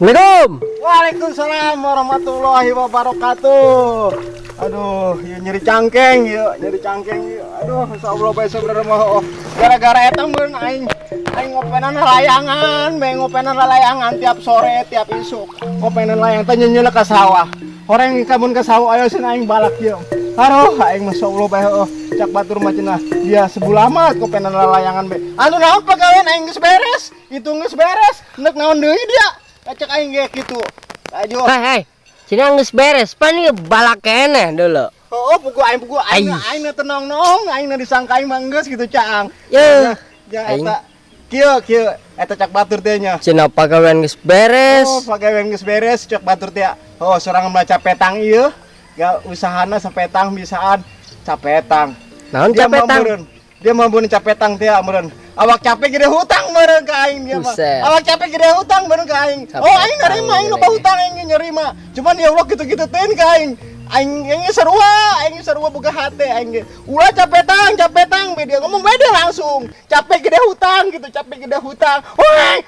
Assalamualaikum. Waalaikumsalam warahmatullahi wabarakatuh. Aduh, ya nyeri cangkeng ya, nyeri cangkeng ya. Aduh, insyaallah bae saudara mah. Gara-gara eta meureun aing ngopenan layangan, ngopenan layangan tiap sore, tiap isuk. Ngopenan layang teh nyeunyeuna ka sawah. Horeng kamun ka sawah aya sing aing balak ieu. Aduh, aing masyaallah bae cak batur mah cenah. Dia sebulamat ngopenan layangan bae. Anu naon pagawean aing geus beres? Itu geus beres. Neuk naon deui dia? Cek aing ge kitu. Ayo. Hei, cina geus beres, pan ieu balak keneh dulu. Oh, pugu aing tenong-nong, aing disangka aing mah geus kitu caang. Ye. Ya eta kieu eta cak batur teh nya. Cina pagawean geus beres. Oh, pagawean geus beres cak batur teh. Oh, sorangan baca petang ieu. Ya usahana sapetang bisaan capetang. Naon capetang? Dia mampu capetang teh meureun. Awak capek gede hutang meureun ka aing dia mah. Awak capek gede hutang meureun ka aing. Oh, aing narima aing loba hutang aing nyerima. Cuman ya Allah kitu-kitu teuing ka aing. Aing sarua boga hate aing. Ulah capetang be dia ngomong beda langsung. Capek gede hutang gitu, capek gede hutang. Woi,